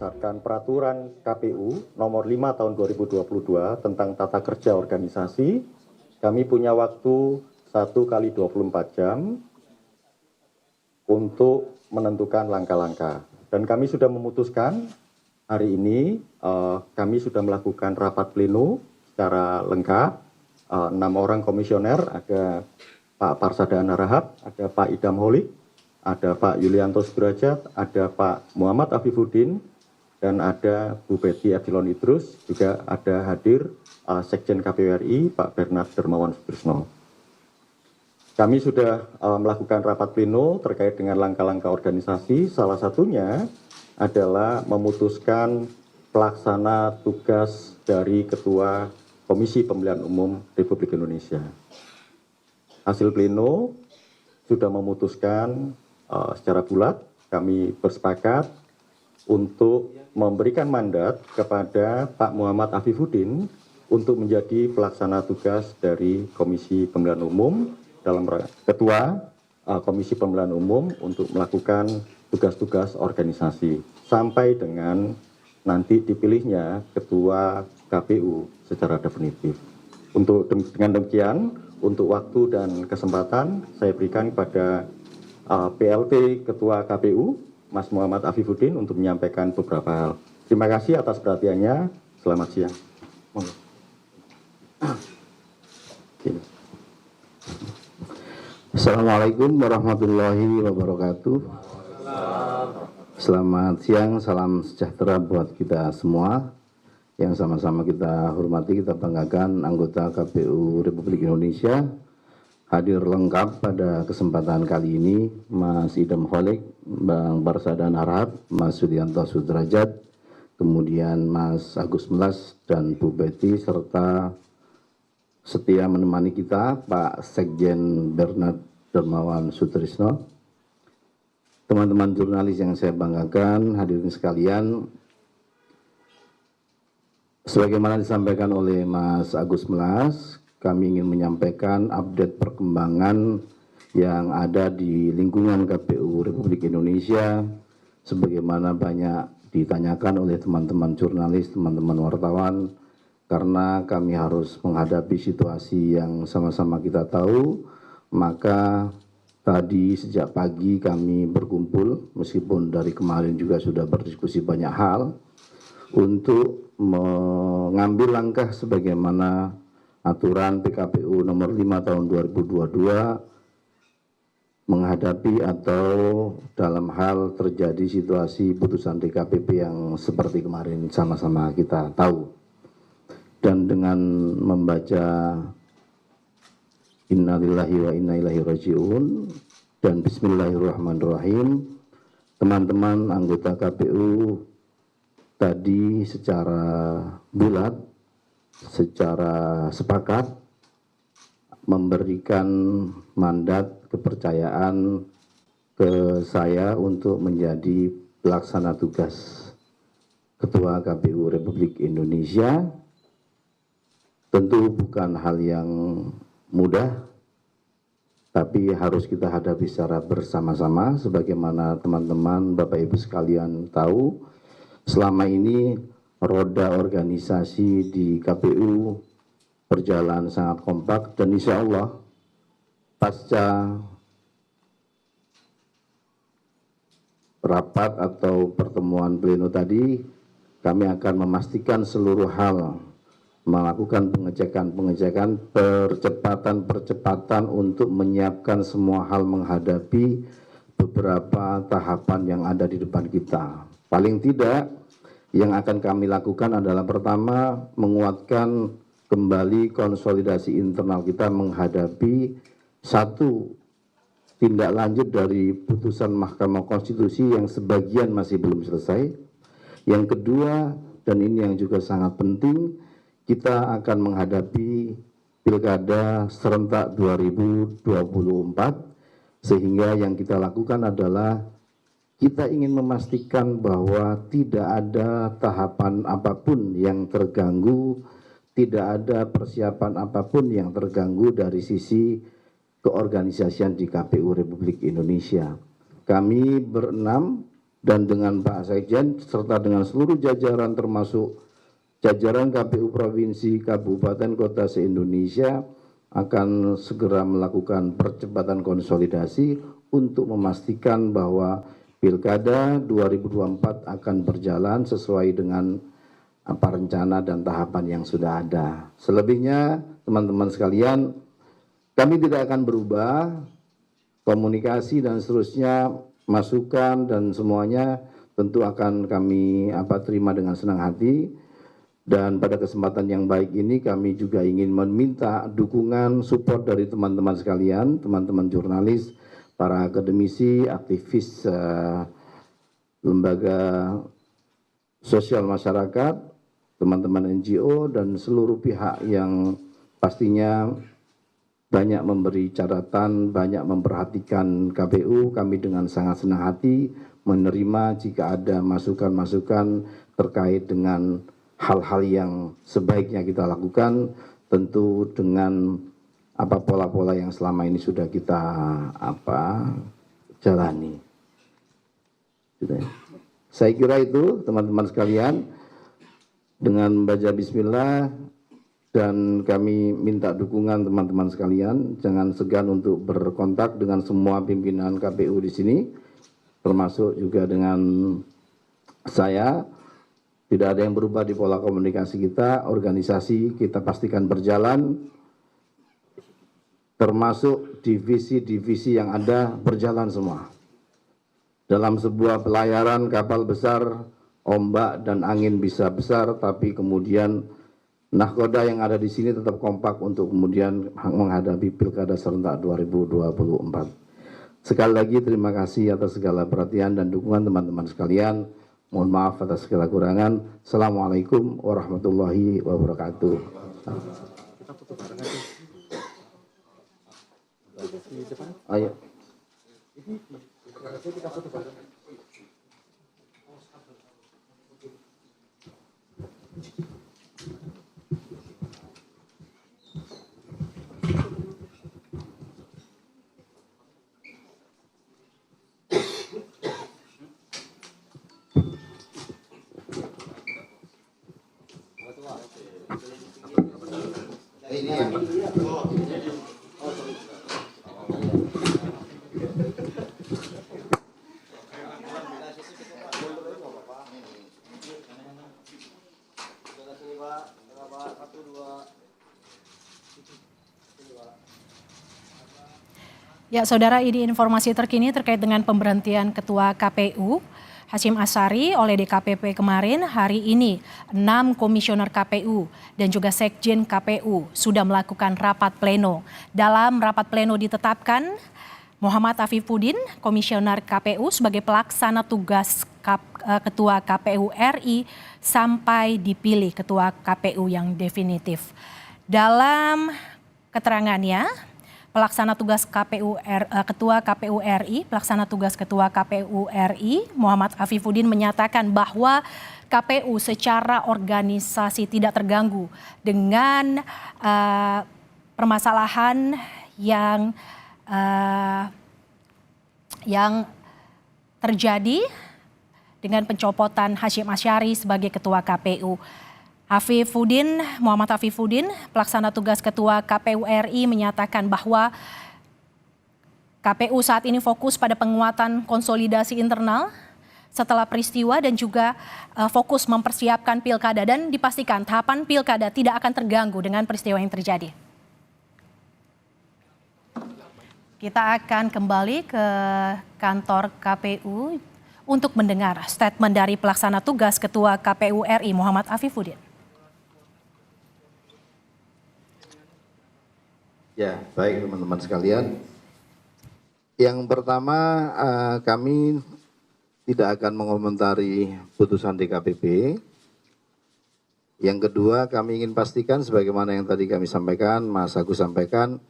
Berdasarkan peraturan KPU nomor 5 tahun 2022 tentang tata kerja organisasi, kami punya waktu 1 kali 24 jam untuk menentukan langkah-langkah. Dan kami sudah memutuskan hari ini kami sudah melakukan rapat pleno secara lengkap. 6 orang komisioner, ada Pak Parsada Anarahap, ada Pak Idam Holik, ada Pak Yulianto Sudrajat, ada Pak Muhammad Afifuddin, dan ada Bu Betty Epsilon Idrus, juga ada hadir Sekjen KPU RI, Pak Bernard Dermawan Sutrisno. Kami sudah melakukan rapat pleno terkait dengan langkah-langkah organisasi, salah satunya adalah memutuskan pelaksana tugas dari Ketua Komisi Pemilihan Umum Republik Indonesia. Hasil pleno sudah memutuskan secara bulat, kami bersepakat untuk memberikan mandat kepada Pak Muhammad Afifuddin untuk menjadi pelaksana tugas dari Komisi Pemilihan Umum dalam Ketua Komisi Pemilihan Umum untuk melakukan tugas-tugas organisasi sampai dengan nanti dipilihnya Ketua KPU secara definitif. Dengan demikian, untuk waktu dan kesempatan saya berikan kepada PLT Ketua KPU Mas Muhammad Afifuddin untuk menyampaikan beberapa hal. Terima kasih atas perhatiannya. Selamat siang. Assalamualaikum warahmatullahi wabarakatuh. Selamat siang, salam sejahtera buat kita semua. Yang sama-sama kita hormati, kita banggakan anggota KPU Republik Indonesia hadir lengkap pada kesempatan kali ini, Mas Idam Holik, Bang Parsada Anarahap, Mas Yulianto Sudrajat, kemudian Mas Agus Melas dan Bu Betty, serta setia menemani kita Pak Sekjen Bernard Dermawan Sutrisno. Teman-teman jurnalis yang saya banggakan, hadirin sekalian, sebagaimana disampaikan oleh Mas Agus Melas, kami ingin menyampaikan update perkembangan yang ada di lingkungan KPU Republik Indonesia, sebagaimana banyak ditanyakan oleh teman-teman jurnalis, teman-teman wartawan, karena kami harus menghadapi situasi yang sama-sama kita tahu. Maka tadi sejak pagi kami berkumpul, meskipun dari kemarin juga sudah berdiskusi banyak hal, untuk mengambil langkah sebagaimana aturan PKPU nomor 5 tahun 2022 menghadapi atau dalam hal terjadi situasi putusan DKPP yang seperti kemarin sama-sama kita tahu. Dan dengan membaca Innalillahi wa inna ilaihi raji'un dan Bismillahirrahmanirrahim, teman-teman anggota KPU tadi secara bulat, secara sepakat memberikan mandat kepercayaan ke saya untuk menjadi pelaksana tugas Ketua KPU Republik Indonesia. Tentu bukan hal yang mudah, tapi harus kita hadapi secara bersama-sama. Sebagaimana teman-teman Bapak Ibu sekalian tahu, selama ini roda organisasi di KPU berjalan sangat kompak, dan insya Allah pasca rapat atau pertemuan pleno tadi, kami akan memastikan seluruh hal, melakukan pengecekan, percepatan untuk menyiapkan semua hal menghadapi beberapa tahapan yang ada di depan kita. Paling tidak, yang akan kami lakukan adalah pertama, menguatkan kembali konsolidasi internal kita menghadapi satu tindak lanjut dari putusan Mahkamah Konstitusi yang sebagian masih belum selesai. Yang kedua, dan ini yang juga sangat penting, kita akan menghadapi Pilkada serentak 2024, sehingga yang kita lakukan adalah kita ingin memastikan bahwa tidak ada tahapan apapun yang terganggu, tidak ada persiapan apapun yang terganggu dari sisi keorganisasian di KPU Republik Indonesia. Kami berenam dan dengan Pak Sekjen serta dengan seluruh jajaran termasuk jajaran KPU Provinsi, Kabupaten, Kota se-Indonesia akan segera melakukan percepatan konsolidasi untuk memastikan bahwa Pilkada 2024 akan berjalan sesuai dengan apa rencana dan tahapan yang sudah ada. Selebihnya, teman-teman sekalian, kami tidak akan berubah, komunikasi dan seterusnya, masukan dan semuanya tentu akan kami terima dengan senang hati. Dan pada kesempatan yang baik ini kami juga ingin meminta dukungan, support dari teman-teman sekalian, teman-teman jurnalis, para akademisi, aktivis lembaga sosial masyarakat, teman-teman NGO, dan seluruh pihak yang pastinya banyak memberi catatan, banyak memperhatikan KPU. Kami dengan sangat senang hati menerima jika ada masukan-masukan terkait dengan hal-hal yang sebaiknya kita lakukan, tentu dengan pola-pola yang selama ini sudah kita jalani. Saya kira itu teman-teman sekalian, dengan membaca bismillah dan kami minta dukungan teman-teman sekalian, jangan segan untuk berkontak dengan semua pimpinan KPU di sini, termasuk juga dengan saya. Tidak ada yang berubah di pola komunikasi kita, organisasi kita pastikan berjalan, termasuk divisi-divisi yang ada berjalan semua. Dalam sebuah pelayaran kapal besar, ombak dan angin bisa besar, tapi kemudian nahkoda yang ada di sini tetap kompak untuk kemudian menghadapi Pilkada serentak 2024. Sekali lagi terima kasih atas segala perhatian dan dukungan teman-teman sekalian. Mohon maaf atas segala kurangan. Assalamualaikum warahmatullahi wabarakatuh. Ayo. Ya, Saudara, ini informasi terkini terkait dengan pemberhentian Ketua KPU Hasyim Asyari oleh DKPP kemarin. Hari ini 6 komisioner KPU dan juga Sekjen KPU sudah melakukan rapat pleno. Dalam rapat pleno ditetapkan Muhammad Afifuddin, komisioner KPU sebagai pelaksana tugas Ketua KPU RI sampai dipilih Ketua KPU yang definitif. Dalam keterangannya, Ketua KPU RI, pelaksana tugas Ketua KPU RI, Muhammad Afifuddin menyatakan bahwa KPU secara organisasi tidak terganggu dengan permasalahan yang terjadi dengan pencopotan Hasyim Asyari sebagai Ketua KPU. Muhammad Afifuddin, pelaksana tugas Ketua KPU RI menyatakan bahwa KPU saat ini fokus pada penguatan konsolidasi internal setelah peristiwa dan juga fokus mempersiapkan pilkada dan dipastikan tahapan pilkada tidak akan terganggu dengan peristiwa yang terjadi. Kita akan kembali ke kantor KPU untuk mendengar statement dari pelaksana tugas Ketua KPU RI Muhammad Afifuddin. Ya, baik teman-teman sekalian. Yang pertama, kami tidak akan mengomentari putusan DKPP. Yang kedua, kami ingin pastikan sebagaimana yang tadi kami sampaikan, Mas Agus sampaikan,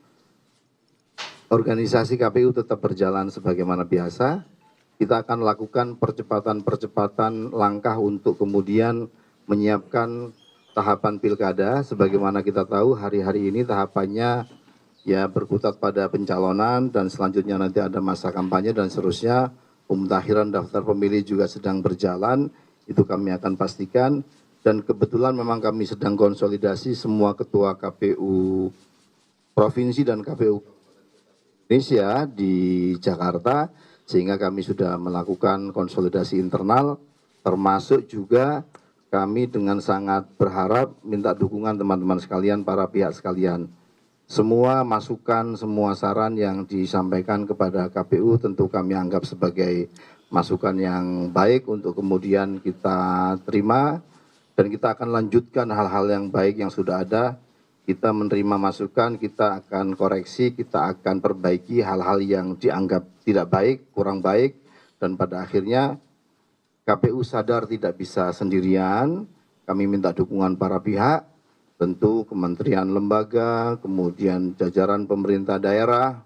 organisasi KPU tetap berjalan sebagaimana biasa. Kita akan lakukan percepatan-percepatan langkah untuk kemudian menyiapkan tahapan pilkada. Sebagaimana kita tahu hari-hari ini tahapannya ya berkutat pada pencalonan dan selanjutnya nanti ada masa kampanye dan seterusnya. Pemutakhiran daftar pemilih juga sedang berjalan, itu kami akan pastikan. Dan kebetulan memang kami sedang konsolidasi semua ketua KPU Provinsi dan KPU Indonesia di Jakarta, sehingga kami sudah melakukan konsolidasi internal, termasuk juga kami dengan sangat berharap minta dukungan teman-teman sekalian, para pihak sekalian. Semua masukan, semua saran yang disampaikan kepada KPU tentu kami anggap sebagai masukan yang baik untuk kemudian kita terima, dan kita akan lanjutkan hal-hal yang baik yang sudah ada. Kita menerima masukan, kita akan koreksi, kita akan perbaiki hal-hal yang dianggap tidak baik, kurang baik, dan pada akhirnya KPU sadar tidak bisa sendirian. Kami minta dukungan para pihak, tentu kementerian lembaga, kemudian jajaran pemerintah daerah,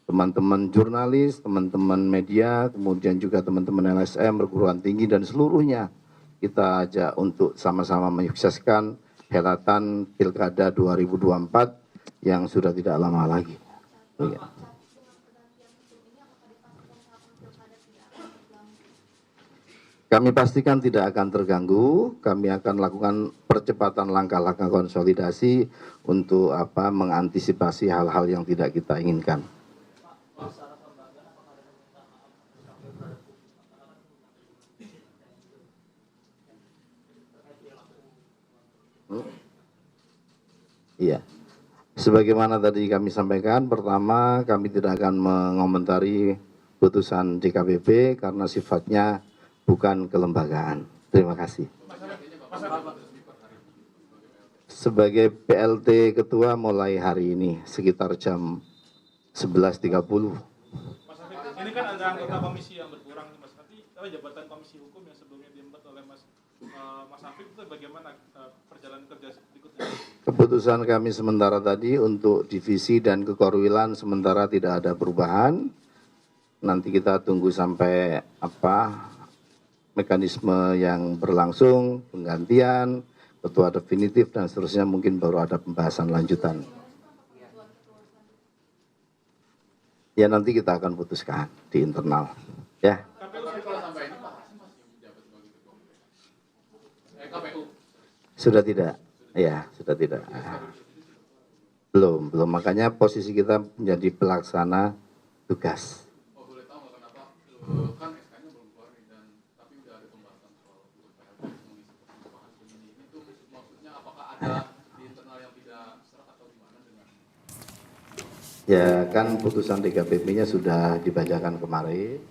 teman-teman jurnalis, teman-teman media, kemudian juga teman-teman LSM, perguruan tinggi, dan seluruhnya kita ajak untuk sama-sama menyukseskan helatan Pilkada 2024 yang sudah tidak lama lagi. Kami pastikan tidak akan terganggu, kami akan lakukan percepatan langkah-langkah konsolidasi untuk mengantisipasi hal-hal yang tidak kita inginkan. Iya, sebagaimana tadi kami sampaikan, pertama kami tidak akan mengomentari putusan DKPP karena sifatnya bukan kelembagaan. Terima kasih. Sebagai PLT Ketua mulai hari ini sekitar jam 11.30. Mas Hafid, ini kan ada anggota komisi yang berkurang nih Mas. Nanti jabatan komisi hukum yang sebelumnya diembat oleh Mas Hafid itu bagaimana perjalanan kerja berikutnya? Keputusan kami sementara tadi untuk divisi dan kekorwilan sementara tidak ada perubahan. Nanti kita tunggu sampai mekanisme yang berlangsung, penggantian, ketua definitif dan seterusnya, mungkin baru ada pembahasan lanjutan. Ya nanti kita akan putuskan di internal. Ya. Sudah tidak? Ya, sudah tidak. Belum. Makanya posisi kita menjadi pelaksana tugas. Kan SK-nya belum keluar dan tapi udah ada pembahasan soal PLT mengisi itu maksudnya apakah ada di internal yang tidak serak atau gimana dengan? Ya kan putusan DKPP-nya sudah dibacakan kemarin.